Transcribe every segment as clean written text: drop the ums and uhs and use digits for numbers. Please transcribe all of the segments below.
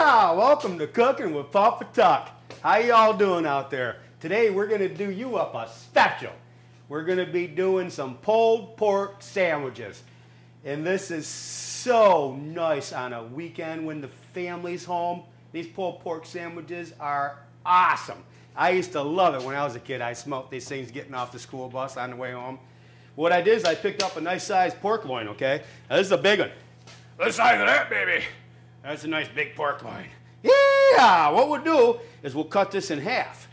Yeehaw! Welcome to Cooking with Papa Tuck. How y'all doing out there? Today we're going to do you up a special. We're going to be doing some pulled pork sandwiches. And this is so nice on a weekend when the family's home. These pulled pork sandwiches are awesome. I used to love it when I was a kid. I smelled these things getting off the school bus on the way home. What I did is I picked up a nice sized pork loin, okay? Now this is a big one. The size of that, baby. That's a nice big pork loin. Yeah! What we'll do is we'll cut this in half.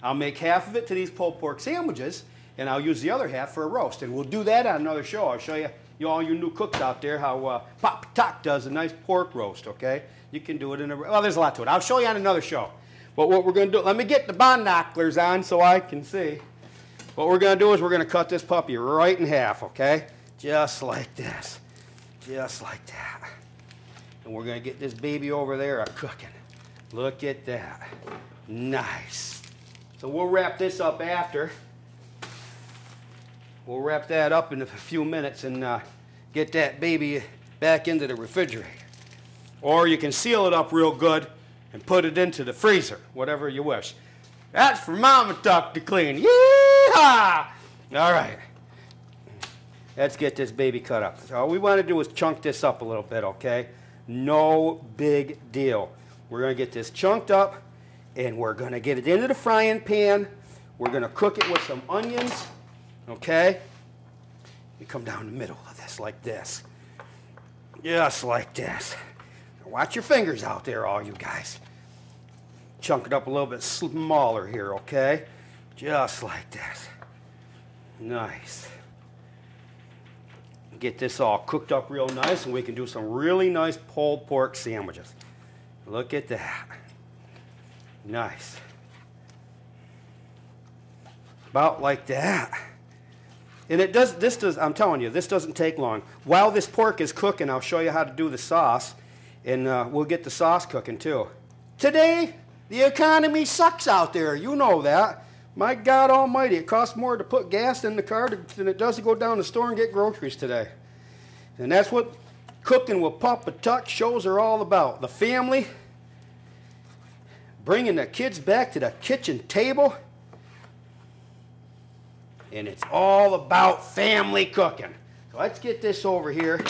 I'll make half of it to these pulled pork sandwiches, and I'll use the other half for a roast. And we'll do that on another show. I'll show you, all you new cooks out there, how Papa Tuck does a nice pork roast, okay? You can do it in a, well, there's a lot to it. I'll show you on another show. But what we're going to do, let me get the binoculars on so I can see. What we're going to do is we're going to cut this puppy right in half, okay? Just like this. Just like that. And we're going to get this baby over there cooking. Look at that. Nice. So we'll wrap this up after. We'll wrap that up in a few minutes and get that baby back into the refrigerator. Or you can seal it up real good and put it into the freezer, whatever you wish. That's for Mama Tuck to clean. Yeehaw! All right. Let's get this baby cut up. So all we want to do is chunk this up a little bit, okay? No big deal. We're going to get this chunked up, and we're going to get it into the frying pan. We're going to cook it with some onions, okay? You come down the middle of this like this. Just like this. Watch your fingers out there, all you guys. Chunk it up a little bit smaller here, okay? Just like this. Nice. Get this all cooked up real nice, and we can do some really nice pulled pork sandwiches. Look at that. Nice. About like that. And it does, I'm telling you, this doesn't take long. While this pork is cooking, I'll show you how to do the sauce, and we'll get the sauce cooking too. Today, the economy sucks out there. You know that. My God almighty, it costs more to put gas in the car than it does to go down to the store and get groceries today. And that's what Cooking with Papa Tuck shows are all about. The family, bringing the kids back to the kitchen table. And it's all about family cooking. So let's get this over here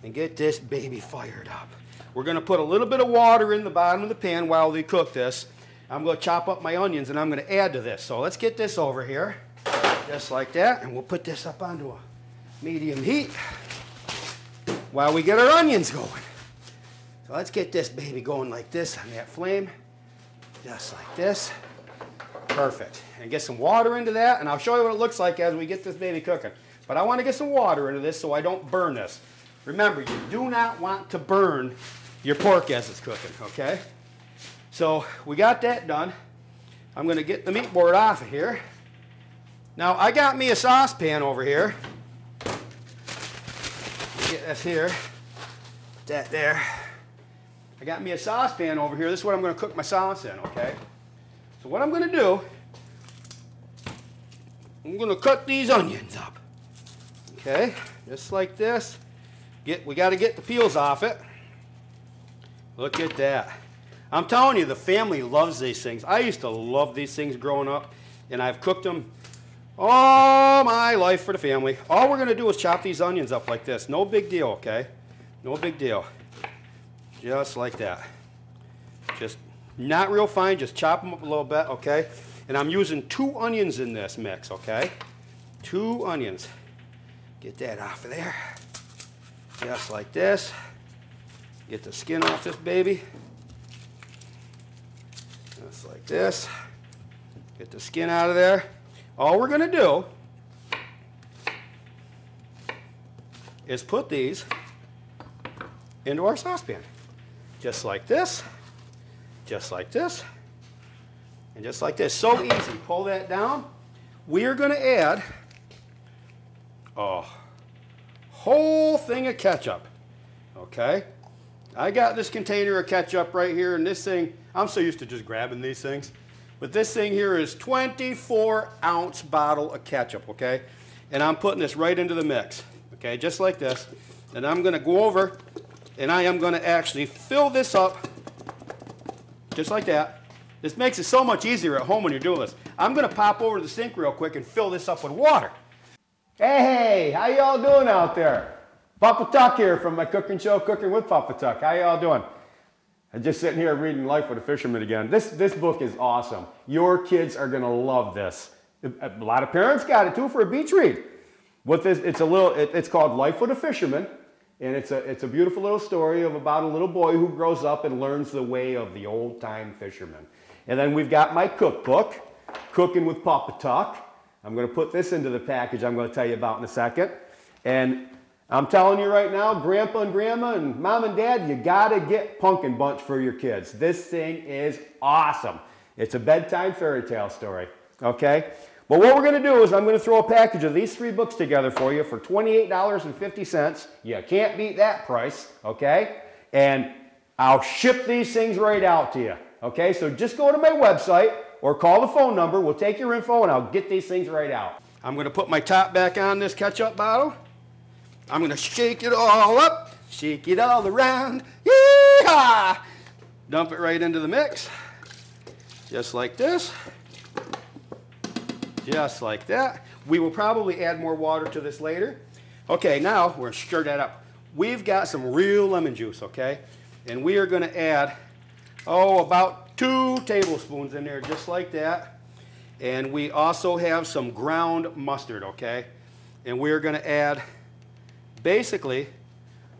and get this baby fired up. We're going to put a little bit of water in the bottom of the pan while we cook this. I'm going to chop up my onions and I'm going to add to this. So let's get this over here, just like that, and we'll put this up onto a medium heat while we get our onions going. So let's get this baby going like this on that flame, just like this. Perfect. And get some water into that, and I'll show you what it looks like as we get this baby cooking. But I want to get some water into this so I don't burn this. Remember, you do not want to burn your pork as it's cooking, okay? So we got that done. I'm going to get the meat board off of here. Now I got me a saucepan over here. Get this here. Put that there. I got me a saucepan over here. This is what I'm going to cook my sauce in, okay? So what I'm going to do, I'm going to cut these onions up. Okay, just like this. We got to get the peels off it. Look at that. I'm telling you, the family loves these things. I used to love these things growing up, and I've cooked them all my life for the family. All we're going to do is chop these onions up like this. No big deal, okay? No big deal. Just like that. Just not real fine, just chop them up a little bit, okay? And I'm using 2 onions in this mix, okay? 2 onions. Get that off of there. Just like this. Get the skin off this baby. Just like this. Get the skin out of there. All we're going to do is put these into our saucepan. Just like this. Just like this. And just like this. So easy. Pull that down. We are going to add a whole thing of ketchup. Okay? I got this container of ketchup right here, and this thing, I'm so used to just grabbing these things. But this thing here is 24-ounce bottle of ketchup, okay? And I'm putting this right into the mix, okay, just like this. And I'm going to go over And I am going to actually fill this up just like that. This makes it so much easier at home when you're doing this. I'm going to pop over to the sink real quick and fill this up with water. Hey, how y'all doing out there? Papa Tuck here from my cooking show, Cooking with Papa Tuck. How y'all doing? I'm just sitting here reading Life with a Fisherman again. This book is awesome. Your kids are going to love this. A lot of parents got it too for a beach read. With this, it's called Life with a Fisherman, and it's a beautiful little story of about a little boy who grows up and learns the way of the old-time fisherman. And then we've got my cookbook, Cooking with Papa Tuck. I'm going to put this into the package I'm going to tell you about in a second. And I'm telling you right now, Grandpa and Grandma and Mom and Dad, you got to get Pumpkin Bunch for your kids. This thing is awesome. It's a bedtime fairy tale story, okay? But what we're going to do is I'm going to throw a package of these 3 books together for you for $28.50. You can't beat that price, okay? And I'll ship these things right out to you, okay? So just go to my website or call the phone number. We'll take your info and I'll get these things right out. I'm going to put my top back on this ketchup bottle. I'm going to shake it all up, shake it all around. Yee-haw! Dump it right into the mix, just like this. Just like that. We will probably add more water to this later. Okay, now we're going to stir that up. We've got some real lemon juice, okay? And we are going to add, about 2 tablespoons in there, just like that. And we also have some ground mustard, okay? And we're going to add basically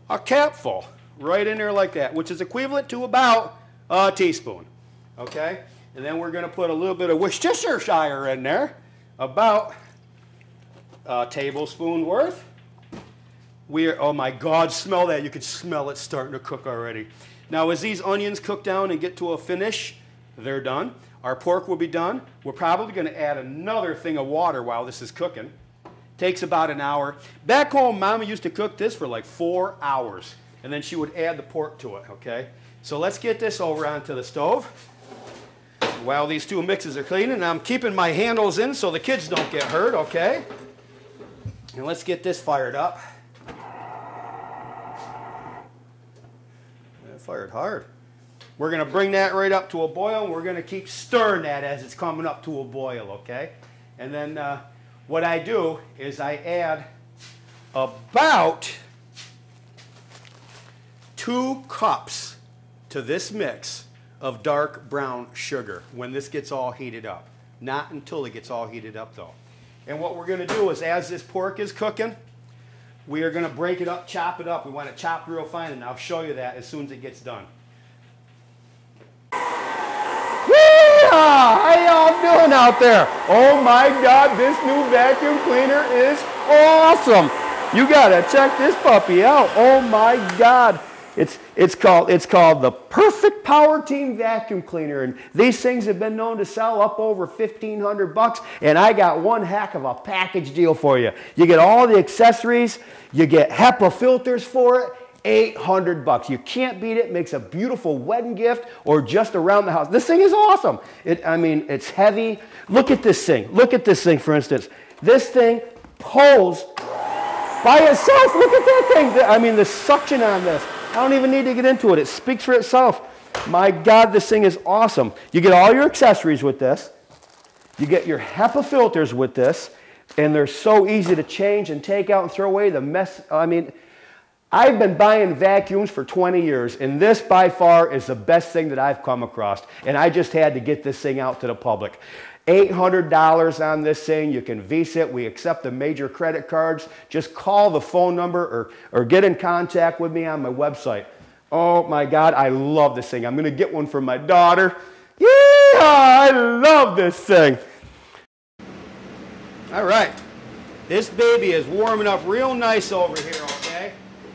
a capful right in there like that, which is equivalent to about a teaspoon, okay? And then we're going to put a little bit of Worcestershire in there, about a tablespoon worth. Oh my God, smell that. You can smell it starting to cook already. Now as these onions cook down and get to a finish, they're done. Our pork will be done. We're probably going to add another thing of water while this is cooking. Takes about an hour. Back home, Mama used to cook this for like 4 hours, and then she would add the pork to it, okay? So let's get this over onto the stove. While these 2 mixes are cleaning, I'm keeping my handles in so the kids don't get hurt, okay? And let's get this fired up. That fired hard. We're going to bring that right up to a boil, and we're going to keep stirring that as it's coming up to a boil, okay? And then what I do is I add about 2 cups to this mix of dark brown sugar when this gets all heated up. Not until it gets all heated up though. And what we're going to do is as this pork is cooking, we are going to break it up, chop it up. We want it chopped real fine, and I'll show you that as soon as it gets done. How y'all doing out there? Oh my God, this new vacuum cleaner is awesome. You gotta check this puppy out. Oh my God. It's called the Perfect Power Team Vacuum Cleaner, and these things have been known to sell up over $1,500, and I got one heck of a package deal for you. You get all the accessories, you get HEPA filters for it, $800. You can't beat it. Makes a beautiful wedding gift or just around the house. This thing is awesome. It's heavy. Look at this thing. Look at this thing, for instance. This thing pulls by itself. Look at that thing. The suction on this. I don't even need to get into it. It speaks for itself. My God, this thing is awesome. You get all your accessories with this. You get your HEPA filters with this, and they're so easy to change and take out and throw away. The mess, I've been buying vacuums for 20 years, and this by far is the best thing that I've come across, and I just had to get this thing out to the public. $800 on this thing. You can Visa it. We accept the major credit cards. Just call the phone number or get in contact with me on my website. Oh my God, I love this thing. I'm going to get one for my daughter. Yeah, I love this thing. All right. This baby is warming up real nice over here, okay?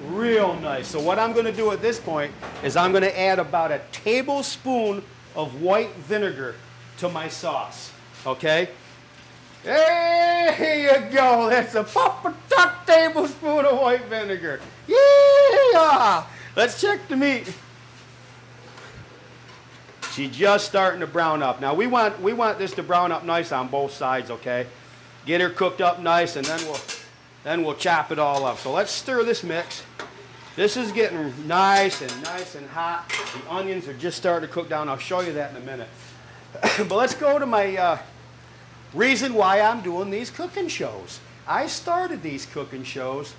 Real nice. So what I'm going to do at this point is I'm going to add about a tablespoon of white vinegar to my sauce. Okay? There you go. That's a PapaTuck tablespoon of white vinegar. Yeah! Let's check the meat. She's just starting to brown up. Now we want this to brown up nice on both sides, okay? Get her cooked up nice, and then we'll chop it all up. So let's stir this mix. This is getting nice and hot. The onions are just starting to cook down. I'll show you that in a minute. But let's go to my reason why I'm doing these cooking shows. I started these cooking shows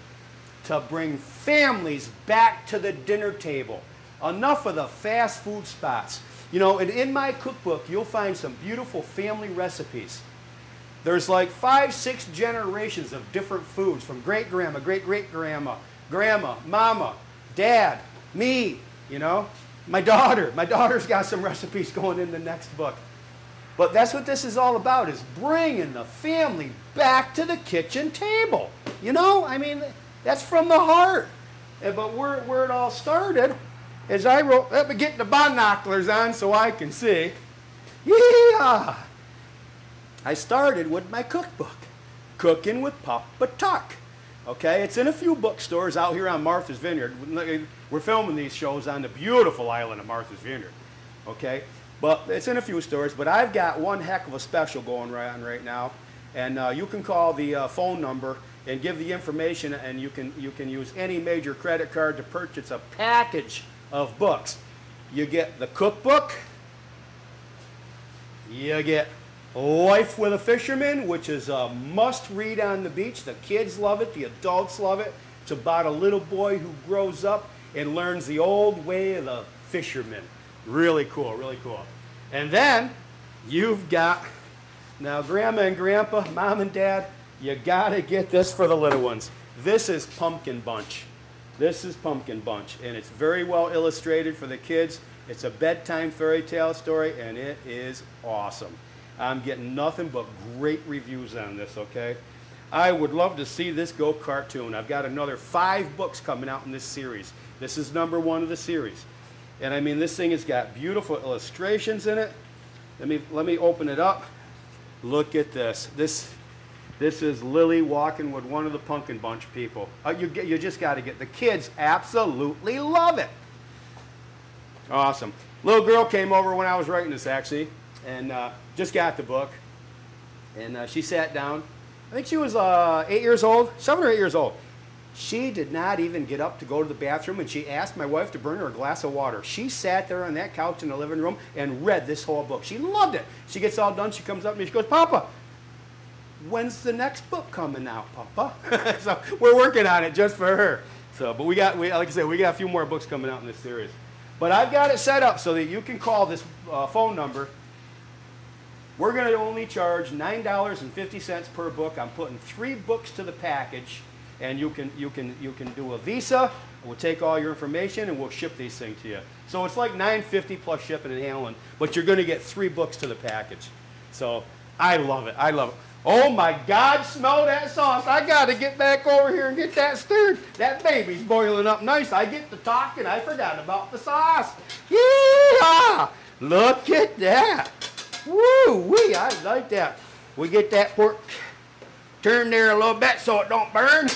to bring families back to the dinner table. Enough of the fast food spots. You know, and in my cookbook, you'll find some beautiful family recipes. There's like 5, 6 generations of different foods from great-grandma, great-great-grandma, grandma, mama, dad, me, you know, my daughter. My daughter's got some recipes going in the next book. But that's what this is all about, is bringing the family back to the kitchen table. You know, I mean, that's from the heart. But where it all started is I wrote, let me get the binoculars on so I can see. Yeah! I started with my cookbook, Cooking with PapaTuck. Okay, it's in a few bookstores out here on Martha's Vineyard. We're filming these shows on the beautiful island of Martha's Vineyard. Okay, but it's in a few stores. But I've got one heck of a special going on right now, and you can call the phone number and give the information, and you can use any major credit card to purchase a package of books. You get the cookbook. You get Life with a Fisherman, which is a must-read on the beach. The kids love it. The adults love it. It's about a little boy who grows up and learns the old way of the fisherman. Really cool, really cool. And then you've got, now Grandma and Grandpa, Mom and Dad, you got to get this for the little ones. This is Pumpkin Bunch. This is Pumpkin Bunch, and it's very well illustrated for the kids. It's a bedtime fairy tale story, and it is awesome. I'm getting nothing but great reviews on this, okay? I would love to see this go cartoon. I've got another 5 books coming out in this series. This is number 1 of the series. And I mean, this thing has got beautiful illustrations in it. Let me open it up. Look at this. This is Lily walking with one of the Pumpkin Bunch people. You just got to get, the kids absolutely love it. Awesome. Little girl came over when I was writing this, actually, and just got the book, and she sat down. I think she was 8 years old, 7 or 8 years old. She did not even get up to go to the bathroom, and she asked my wife to bring her a glass of water. She sat there on that couch in the living room and read this whole book. She loved it. She gets all done, she comes up to me, she goes, Papa, when's the next book coming out, Papa? So we're working on it just for her. So, but like I said, we got a few more books coming out in this series. But I've got it set up so that you can call this phone number. We're going to only charge $9.50 per book. I'm putting 3 books to the package, and you can do a Visa. We'll take all your information and we'll ship these things to you. So it's like $9.50 plus shipping and handling, but you're going to get 3 books to the package. So I love it. I love it. Oh my God, smell that sauce. I got to get back over here and get that stirred. That baby's boiling up nice. I get to talking. I forgot about the sauce. Yeah! Look at that. Woo-wee, I like that. We get that pork turned there a little bit so it don't burn.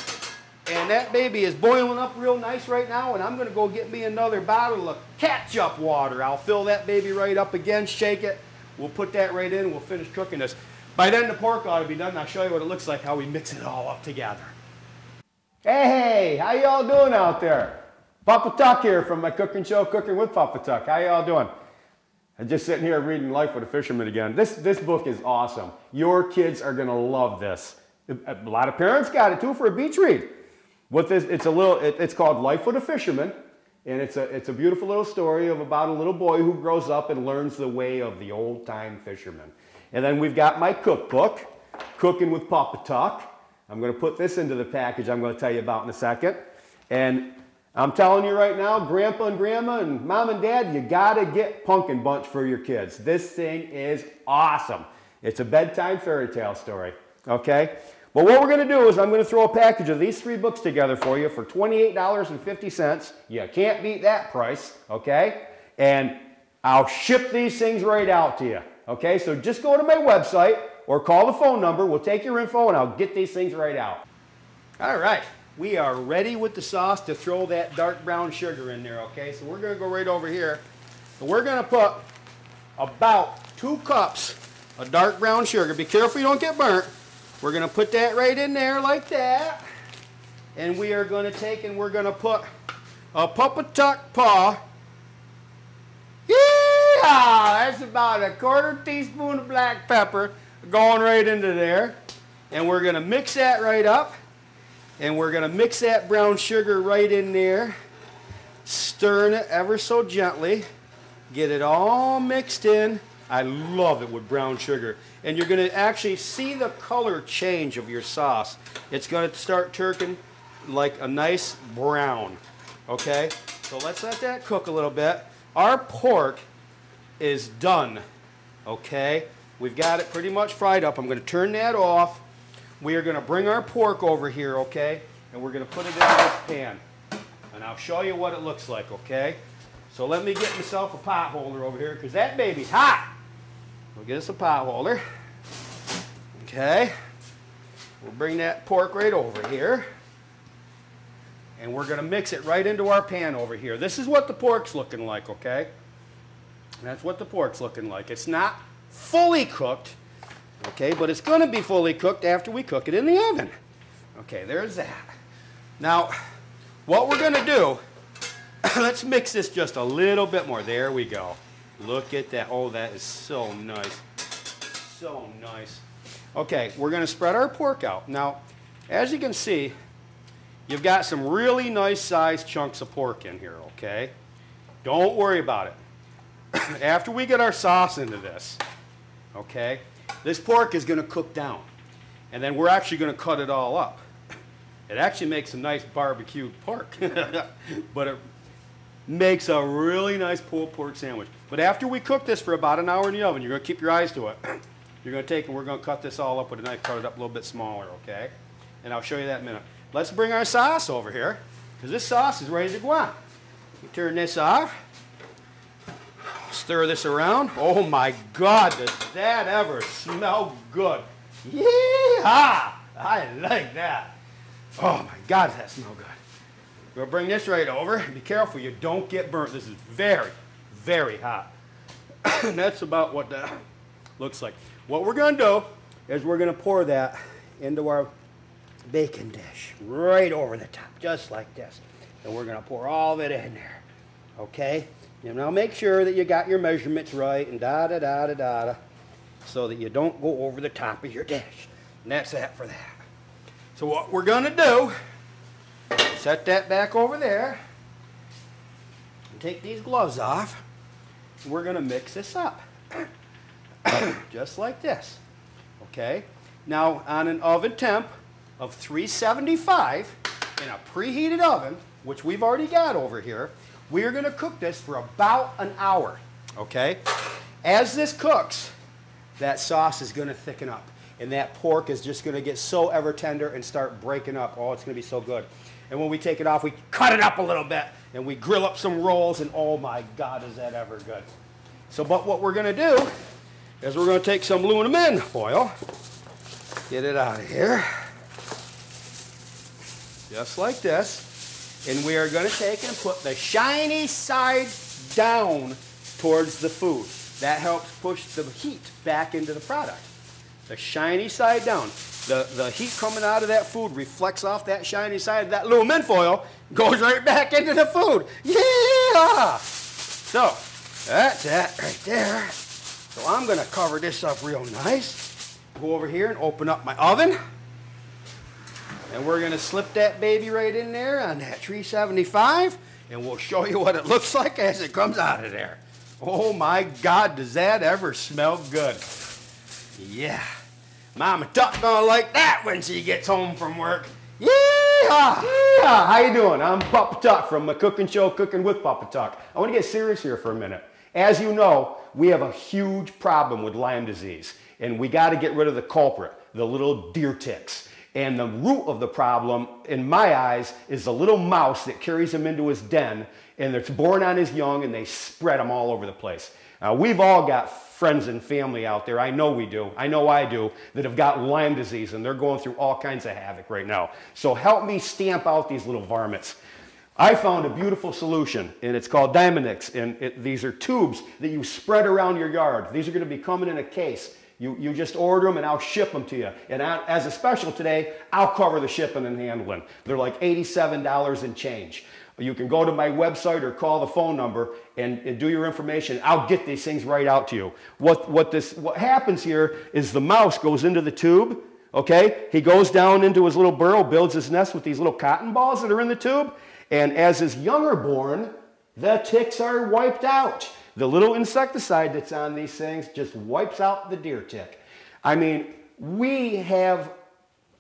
And that baby is boiling up real nice right now, and I'm going to go get me another bottle of ketchup water. I'll fill that baby right up again, shake it. We'll put that right in, and we'll finish cooking this. By then the pork ought to be done, and I'll show you what it looks like, how we mix it all up together. Hey, how y'all doing out there? PapaTuck here from my cooking show, Cooking with PapaTuck. How y'all doing? I'm just sitting here reading Life with a Fisherman again. This book is awesome. Your kids are going to love this. A lot of parents got it too for a beach read. It's called Life with a Fisherman, and it's a beautiful little story about a little boy who grows up and learns the way of the old-time fisherman. And then we've got my cookbook, Cooking with PapaTuck. I'm going to put this into the package I'm going to tell you about in a second. And I'm telling you right now, Grandpa and Grandma and Mom and Dad, you got to get Pumpkin Bunch for your kids. This thing is awesome. It's a bedtime fairy tale story, okay? But what we're going to do is I'm going to throw a package of these 3 books together for you for $28.50. You can't beat that price, okay? And I'll ship these things right out to you, okay? So just go to my website or call the phone number. We'll take your info and I'll get these things right out. All right. We are ready with the sauce to throw that dark brown sugar in there, okay? So we're going to go right over here. And we're going to put about 2 cups of dark brown sugar. Be careful you don't get burnt. We're going to put that right in there like that. And we are going to take and we're going to put a PapaTuck paw. Yeah, that's about a 1/4 teaspoon of black pepper going right into there. And we're going to mix that right up. And we're going to mix that brown sugar right in there. Stirring it ever so gently. Get it all mixed in. I love it with brown sugar. And you're going to actually see the color change of your sauce. It's going to start turning like a nice brown. Okay? So let's let that cook a little bit. Our pork is done. Okay? We've got it pretty much fried up. I'm going to turn that off. We are going to bring our pork over here, okay? And we're going to put it in this pan. And I'll show you what it looks like, okay? So let me get myself a pot holder over here because that baby's hot. We'll get us a pot holder. Okay. We'll bring that pork right over here. And we're going to mix it right into our pan over here. This is what the pork's looking like, okay? That's what the pork's looking like. It's not fully cooked, okay, but it's going to be fully cooked after we cook it in the oven. Okay, there's that. Now, what we're going to do, let's mix this just a little bit more. There we go. Look at that. Oh, that is so nice. So nice. Okay, we're going to spread our pork out. Now, as you can see, you've got some really nice sized chunks of pork in here, okay? Don't worry about it. After we get our sauce into this, okay, this pork is going to cook down. And then we're actually going to cut it all up. It actually makes a nice barbecued pork. But it makes a really nice pulled pork sandwich. But after we cook this for about an hour in the oven, you're going to keep your eyes to it. You're going to take and we're going to cut this all up with a knife, cut it up a little bit smaller, okay? And I'll show you that in a minute. Let's bring our sauce over here, because this sauce is ready to go on. We turn this off. Stir this around. Oh my God, does that ever smell good? Yeehaw! I like that. Oh my God, does that smell good. We'll bring this right over. Be careful you don't get burnt. This is very, very hot. And that's about what that looks like. What we're going to do is we're going to pour that into our bacon dish right over the top, just like this. And we're going to pour all of it in there. Okay? And now make sure that you got your measurements right and da-da-da-da-da, so that you don't go over the top of your dish. And that's that for that. So what we're going to do, set that back over there, and take these gloves off. We're going to mix this up. Just like this. Okay? Now on an oven temp of 375 in a preheated oven, which we've already got over here, we're going to cook this for about an hour, okay? As this cooks, that sauce is going to thicken up, and that pork is just going to get so ever tender and start breaking up. Oh, it's going to be so good. And when we take it off, we cut it up a little bit, and we grill up some rolls, and oh my God, is that ever good. So, but what we're going to do is we're going to take some aluminum foil, get it out of here, just like this. And we are going to take and put the shiny side down towards the food. That helps push the heat back into the product. The shiny side down. The heat coming out of that food reflects off that shiny side. That aluminum foil goes right back into the food. Yeah! So, that's that right there. So I'm going to cover this up real nice. Go over here and open up my oven. And we're going to slip that baby right in there on that 375, and we'll show you what it looks like as it comes out of there. Oh my God, does that ever smell good? Yeah. Mama Tuck gonna like that when she gets home from work. Yeehaw! Yeehaw! How you doing? I'm PapaTuck from my cooking show, Cooking with PapaTuck. I want to get serious here for a minute. As you know, we have a huge problem with Lyme disease, and we got to get rid of the culprit, the little deer ticks. And the root of the problem, in my eyes, is the little mouse that carries him into his den, and it's born on his young, and they spread them all over the place. We've all got friends and family out there, I know we do, I know I do, that have got Lyme disease, and they're going through all kinds of havoc right now. So help me stamp out these little varmints. I found a beautiful solution, and it's called Diamondix, and these are tubes that you spread around your yard. These are going to be coming in a case. You just order them and I'll ship them to you. And as a special today, I'll cover the shipping and handling. They're like $87 and change. You can go to my website or call the phone number and do your information. I'll get these things right out to you. What happens here is the mouse goes into the tube, okay? He goes down into his little burrow, builds his nest with these little cotton balls that are in the tube, and as his young are born, the ticks are wiped out. The little insecticide that's on these things just wipes out the deer tick. I mean, we have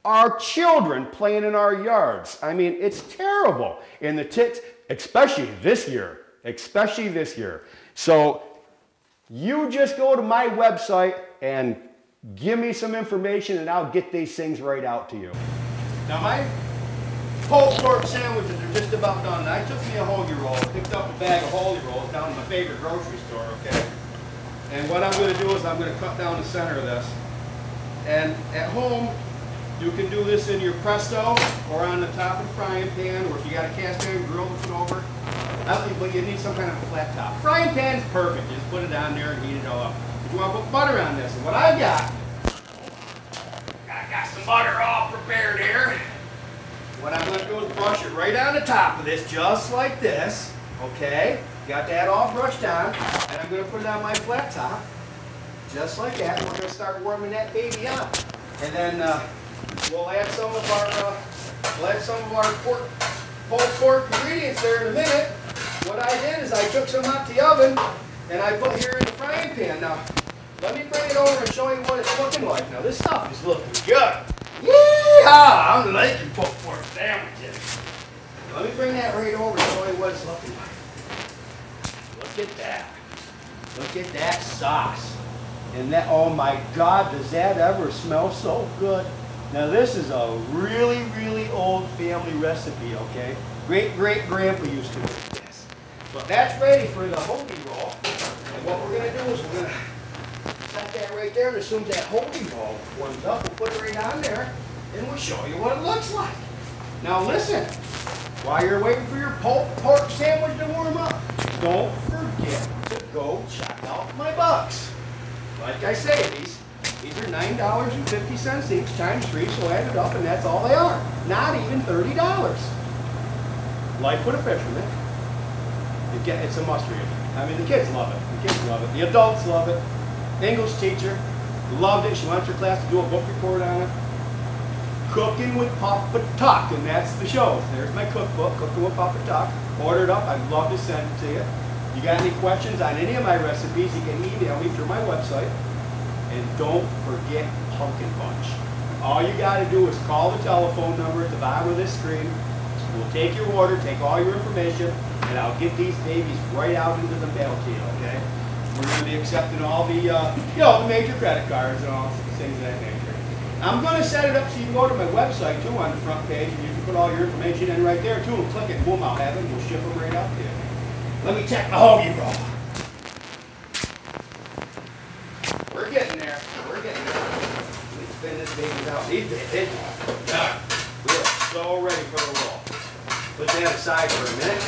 our children playing in our yards. I mean, it's terrible. And the ticks, especially this year. So you just go to my website and give me some information and I'll get these things right out to you. Now my pulled pork sandwiches are just about done. I took me a hoagie roll, picked up a bag of hoagie rolls down at my favorite grocery store, okay? And what I'm going to do is I'm going to cut down the center of this. And at home, you can do this in your Presto or on the top of the frying pan, or if you got a cast iron grill to put over. But you need some kind of a flat top. Frying pan's perfect. Just put it on there and heat it all up. If you want to put butter on this, and what I got some butter all prepared here. What I'm going to do is brush it right on the top of this, just like this. Okay? Got that all brushed on, and I'm going to put it on my flat top, just like that. We're going to start warming that baby up, and then we'll add some of our pulled pork ingredients there in a minute. What I did is I took some out the oven and I put here in the frying pan. Now, let me bring it over and show you what it's looking like. Now, this stuff is looking good. Yeehaw! I'm liking pulled pork sandwiches. Let me bring that right over and show you what it's looking like. Look at that. Look at that sauce. And that, oh my God, does that ever smell so good? Now this is a really, really old family recipe, okay? Great-great-grandpa used to make this. But that's ready for the hoagie roll. And what we're going to do is we're going to set that right there, and as soon as that hoagie roll warms up, we'll put it right on there, and we'll show you what it looks like. Now listen, while you're waiting for your pulled pork sandwich to warm up, don't forget to go check out my bucks. Like I say, these are $9.50 each times 3, so add it up, and that's all they are. Not even $30. Life with a fisherman. It's a must read. I mean, the kids love it. The kids love it. The adults love it. The English teacher loved it. She went to class to do a book report on it. Cooking with PapaTuck, and that's the show. There's my cookbook, Cooking with PapaTuck. Order it up. I'd love to send it to you. You got any questions on any of my recipes, you can email me through my website. And don't forget Pumpkin Punch. All you got to do is call the telephone number at the bottom of this screen. We'll take your order, take all your information, and I'll get these babies right out into the mail to you, okay? We're going to be accepting all the, the major credit cards and all things of that nature. I'm going to set it up so you can go to my website, too, on the front page, and you can put all your information in right there, too, and click it, and boom, I'll have it, and we'll ship them right out to you. Let me check the hoagie roll. We're getting there. We're getting there. Let me spin this baby out. These babies, we are so ready for the roll. Put that aside for a minute.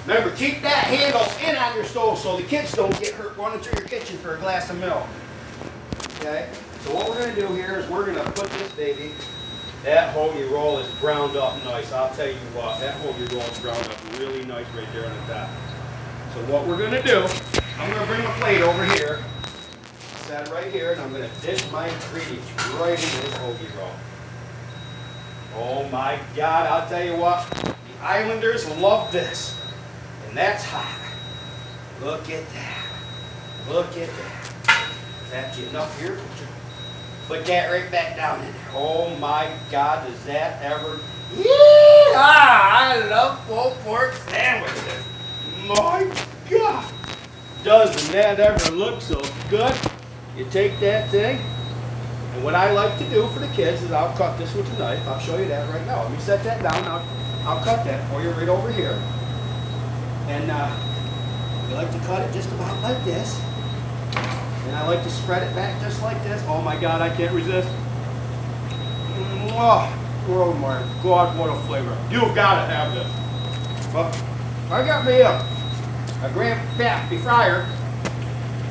Remember, keep that handle in on your stove so the kids don't get hurt running through your kitchen for a glass of milk. Okay? So what we're going to do here is we're going to put this baby, that hoagie roll is browned up nice. I'll tell you what, that hoagie roll is browned up really nice right there on the top. So what we're going to do, I'm going to bring a plate over here, set it right here, and I'm going to dish my ingredients right into this hoagie roll. Oh my God, I'll tell you what, the Islanders love this. And that's hot. Look at that. Look at that. Is that enough here? Put that right back down in there. Oh my God, does that ever... Yeah, I love pulled pork sandwiches. My God. Doesn't that ever look so good? You take that thing, and what I like to do for the kids is I'll cut this with a knife. I'll show you that right now. Let me set that down. I'll cut that for you right over here. And we like to cut it just about like this. And I like to spread it back just like this. Oh my God, I can't resist. Oh my God, what a flavor. You've got to have this. Well, I got me a Grand Pappy fryer.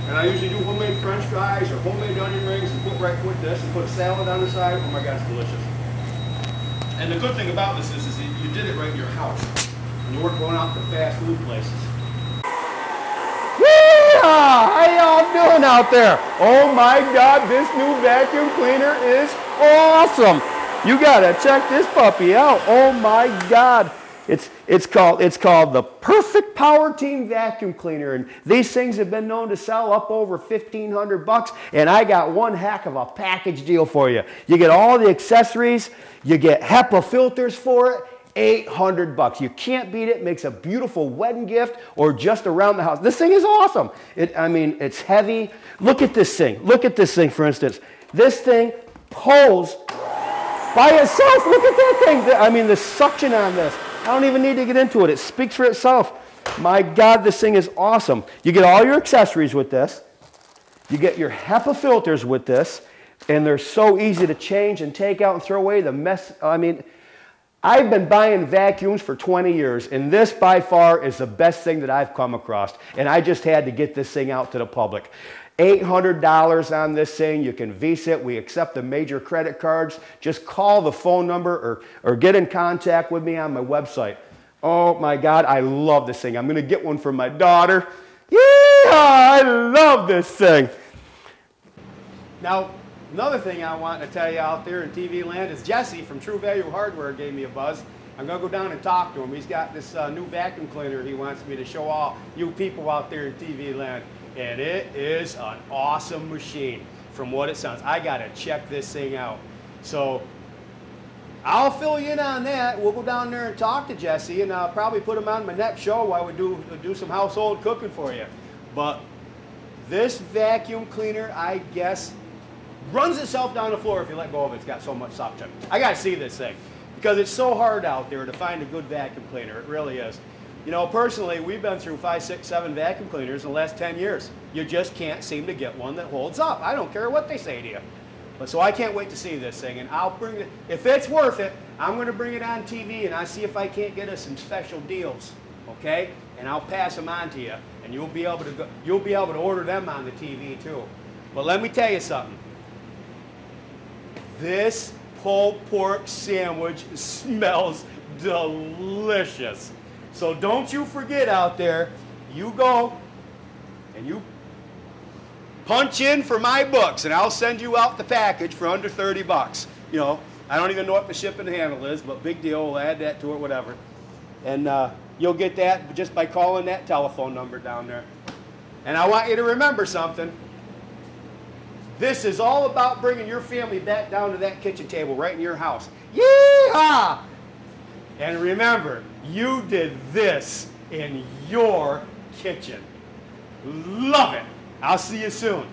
And I usually do homemade French fries or homemade onion rings and put right with this and put a salad on the side. Oh my God, it's delicious. And the good thing about this is that you did it right in your house. and you weren't going out to fast food places. Yeah! How y'all doing out there? Oh my God, this new vacuum cleaner is awesome. You gotta check this puppy out. Oh my God. It's called the Perfect Power Team Vacuum Cleaner, and these things have been known to sell up over $1,500, and I got one heck of a package deal for you. You get all the accessories, you get HEPA filters for it, $800. You can't beat it. Makes a beautiful wedding gift or just around the house. This thing is awesome. I mean, it's heavy. Look at this thing. Look at this thing, for instance. This thing pulls by itself. Look at that thing. I mean, the suction on this. I don't even need to get into it. It speaks for itself. My God, this thing is awesome. You get all your accessories with this. You get your HEPA filters with this, and they're so easy to change and take out and throw away. The mess, I mean, I've been buying vacuums for 20 years, and this by far is the best thing that I've come across, and I just had to get this thing out to the public. $800 on this thing. You can Visa it. We accept the major credit cards. Just call the phone number or get in contact with me on my website. Oh my God, I love this thing. I'm going to get one for my daughter. Yeah, I love this thing. Now, another thing I want to tell you out there in TV land is Jesse from True Value Hardware gave me a buzz. I'm going to go down and talk to him. He's got this new vacuum cleaner he wants me to show all you people out there in TV land. And it is an awesome machine from what it sounds. I got to check this thing out. So I'll fill you in on that. We'll go down there and talk to Jesse, and I'll probably put him on my next show while we do some household cooking for you. But this vacuum cleaner, I guess, runs itself down the floor if you let go of it. It's got so much suction. I got to see this thing because it's so hard out there to find a good vacuum cleaner. It really is. You know, personally, we've been through 5, 6, 7 vacuum cleaners in the last 10 years. You just can't seem to get one that holds up. I don't care what they say to you. But so I can't wait to see this thing, and I'll bring it. If it's worth it, I'm going to bring it on TV, and I'll see if I can't get us some special deals, okay? And I'll pass them on to you, and you'll be able to order them on the TV too. But let me tell you something. This pulled pork sandwich smells delicious. So don't you forget out there, you go and you punch in for my books, and I'll send you out the package for under 30 bucks. You know, I don't even know what the shipping handle is, but big deal, we'll add that to it, whatever. And you'll get that just by calling that telephone number down there. And I want you to remember something. This is all about bringing your family back down to that kitchen table right in your house. Yeehaw! And remember, you did this in your kitchen. Love it. I'll see you soon.